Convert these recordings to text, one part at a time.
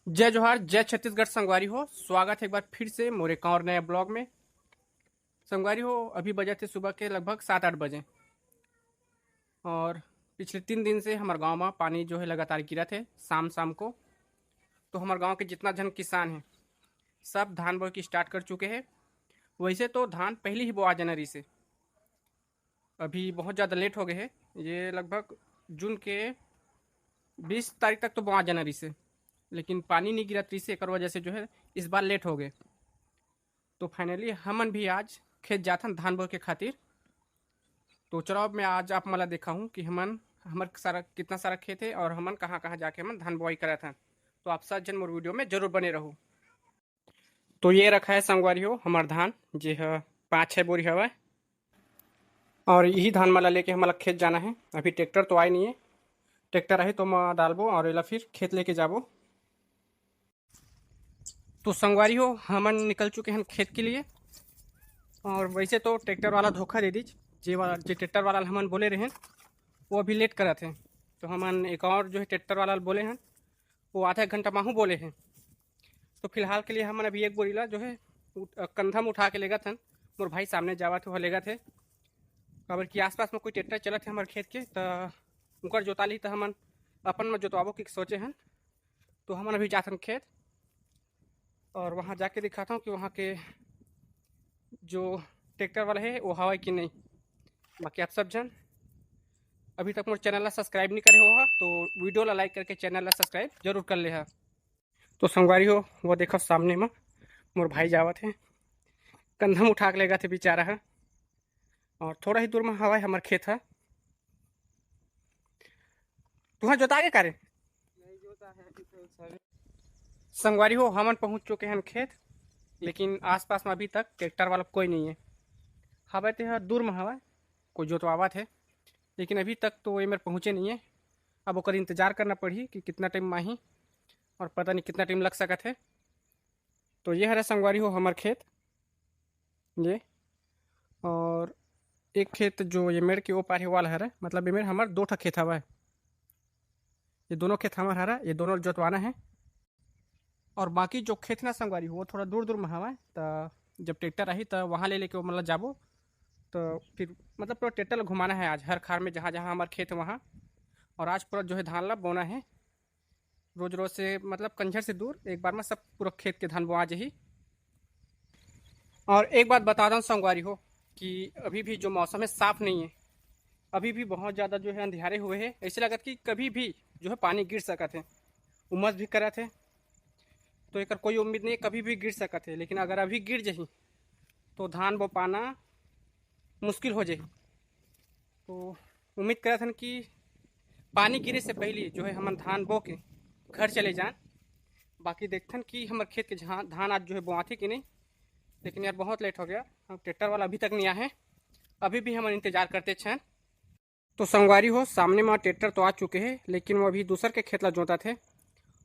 जय जोहार, जय छत्तीसगढ़। संगवारी हो, स्वागत है एक बार फिर से मोरे एक और नए ब्लॉग में। संगवारी हो, अभी बजे थे सुबह के लगभग 7-8 बजे और पिछले 3 दिन से हमारे गांव में पानी जो है लगातार गिरा थे शाम शाम को। तो हमारे गांव के जितना जन किसान हैं सब धान बोए की स्टार्ट कर चुके हैं। वैसे तो धान पहले ही बोआ जनवरी से, अभी बहुत ज़्यादा लेट हो गए हैं। ये लगभग जून के 20 तारीख तक तो बोआ जनवरी से, लेकिन पानी नहीं गिरा 30 एकड़ वजह से जो है इस बार लेट हो गए। तो फाइनली हमन भी आज खेत जाथन धान बोए के खातिर। तो चलो अब मैं आज आप मला देखा हूँ कि हमन हमर सारा कितना सारा खेत है और हमन कहाँ कहाँ जाके हमन धान बोआई करा था। तो आप सब जन मोर वीडियो में जरूर बने रहो। तो ये रखा है संगवारी हो हमार धान, जे है 5-6 बोरी हवा। और यही धान मला लेके हमारा खेत जाना है। अभी ट्रैक्टर तो आए नहीं है, ट्रैक्टर आए तो मैं डालबो और एला फिर खेत लेके जाबो। तो संगवारी हो हमन निकल चुके हैं खेत के लिए। और वैसे तो ट्रैक्टर वाला धोखा दे दीज, जे ट्रैक्टर वाला हमन बोले रहे वो अभी लेट करा थे। तो हमन एक और जो है ट्रैक्टर वाला बोले हैं वो आधा एक घंटा माहू बोले हैं। तो फिलहाल के लिए हमन अभी एक बोरीला जो है कंधा में उठा के लेगा था। मोर भाई सामने जावा थे वह लेगा थे, काबर कि आसपास में कोई ट्रैक्टर चला थे हमारे खेत के। तो उनकर जोता ली तो हमन अपन में जोतवाबो की सोचे हैं। तो हमन अभी जाथन खेत और वहाँ जाके दिखाता हूँ कि वहाँ के जो ट्रैक्टर वाला है वो हवा कि नहीं। बाकी आप सब जन अभी तक मोर चैनल ला सब्सक्राइब नहीं करे हो तो वीडियो ला लाइक करके चैनल ला सब्सक्राइब जरूर कर ले हा। तो संगवारी हो वो देखो सामने में मोर भाई जावत है, कंधा में उठा के लेगा थे बेचारा है। और थोड़ा ही दूर में हवा है हमार खेत है। तुहाँ जोता के करे संगवारी हो हमन पहुंच चुके हैं खेत, लेकिन आसपास में अभी तक ट्रैक्टर वाला कोई नहीं है। हवा तो दूर में हवा कोई जोतवावा थे, लेकिन अभी तक तो ये मेरे पहुँचे नहीं है। अब ओकर इंतज़ार करना पड़ी कि कितना टाइम में ही, और पता नहीं कितना टाइम लग सकत है। तो ये हरा संगवारी हो हमार खेत ये। और एक खेत जो ये मेड़ के ओ पार है वाला हरा, मतलब ये मेरे हमार 2 ठा खेत हवा है। ये दोनों खेत हमार हरा, ये दोनों जोतवाना है। और बाकी जो खेत ना संगवारी हो वो थोड़ा दूर दूर में हवा है। तो जब ट्रैक्टर आई तो वहाँ ले लेके मतलब जाबो। तो फिर मतलब पूरा ट्रैक्टर घुमाना है आज हर खार में जहाँ जहाँ हमारे खेत है वहाँ। और आज पूरा जो है धान ला बोना है रोज रोज से, मतलब कंझर से दूर एक बार में सब पूरा खेत के धान बोआ जही। और एक बात बता दूँ संगवारी हो कि अभी भी जो मौसम है साफ नहीं है। अभी भी बहुत ज़्यादा जो है अंधियारे हुए हैं, ऐसे लगत कि कभी भी जो है पानी गिर सकत है। उमस भी करत है, तो एक कोई उम्मीद नहीं कभी भी गिर सकत है। लेकिन अगर अभी गिर जही तो धान बो पाना मुश्किल हो जाए। तो उम्मीद करत हन कि पानी गिरे से पहले जो है हम धान बो के घर चले जाएं। बाकी देखथन कि हमारे खेत के जहाँ धान आज जो है बोआथे कि नहीं। लेकिन यार बहुत लेट हो गया, हम ट्रैक्टर वाला अभी तक नहीं आया है, अभी भी हम इंतजार करते छन। तो संगवारी हो सामने में ट्रैक्टर तो आ चुके हैं, लेकिन वो अभी दूसर के खेत ला जोता थे।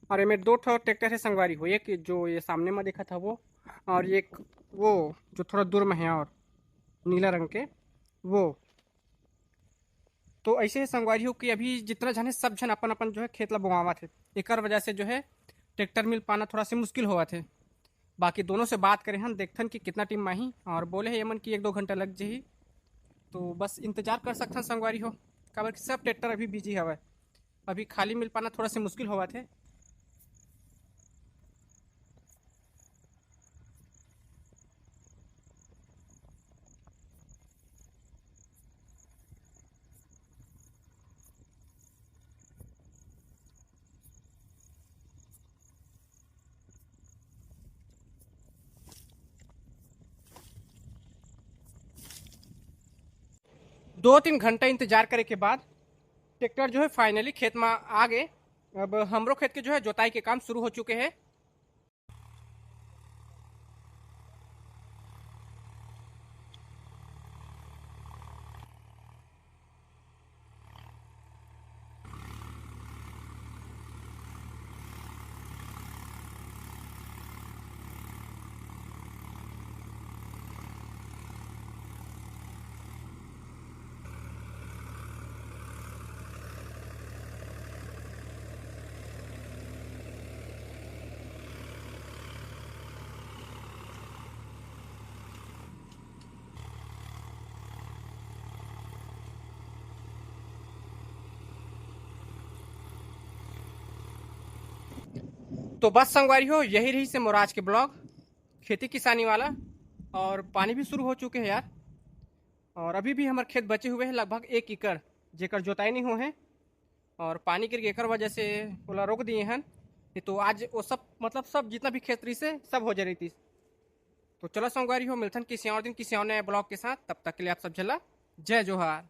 और ये 2 ठो ट्रैक्टर है संगवारी हो, एक जो ये सामने में देखा था वो, और एक वो जो थोड़ा दूर में है और नीला रंग के वो। तो ऐसे संगवारी हो कि अभी जितना जन है सब जन अपन अपन जो है खेत ला बोआवा थे। एक वजह से जो है ट्रैक्टर मिल पाना थोड़ा सा मुश्किल हुआ थे। बाकी दोनों से बात करें हम देखथन कि कितना टीम माही, और बोले है यमन कि 1-2 घंटा लग जाही। तो बस इंतजार कर सकथन संगवारी हो, काबर कि सब ट्रैक्टर अभी बिजी हवा। अभी खाली मिल पाना थोड़ा सा मुश्किल हुआ थे। 2-3 घंटा इंतजार करे के बाद ट्रैक्टर जो है फाइनली खेत में आ गए। अब हमरो खेत के जो है जोताई के काम शुरू हो चुके हैं। तो बस संगवारी हो, यही रही से मोराज के ब्लॉग खेती किसानी वाला। और पानी भी शुरू हो चुके हैं यार। और अभी भी हमारे खेत बचे हुए हैं लगभग 1 एकड़, जेकर जोताई नहीं हुए हैं। और पानी गिर के एकर वजह से ओला रोक दिए हैं। नहीं तो आज वो सब मतलब सब जितना भी खेत रही से सब हो जा रही थी। तो चलो संगवारी हो, मिलथन किसी और दिन किसी और नए ब्लॉग के साथ। तब तक के लिए आप सब झला जय जोहार।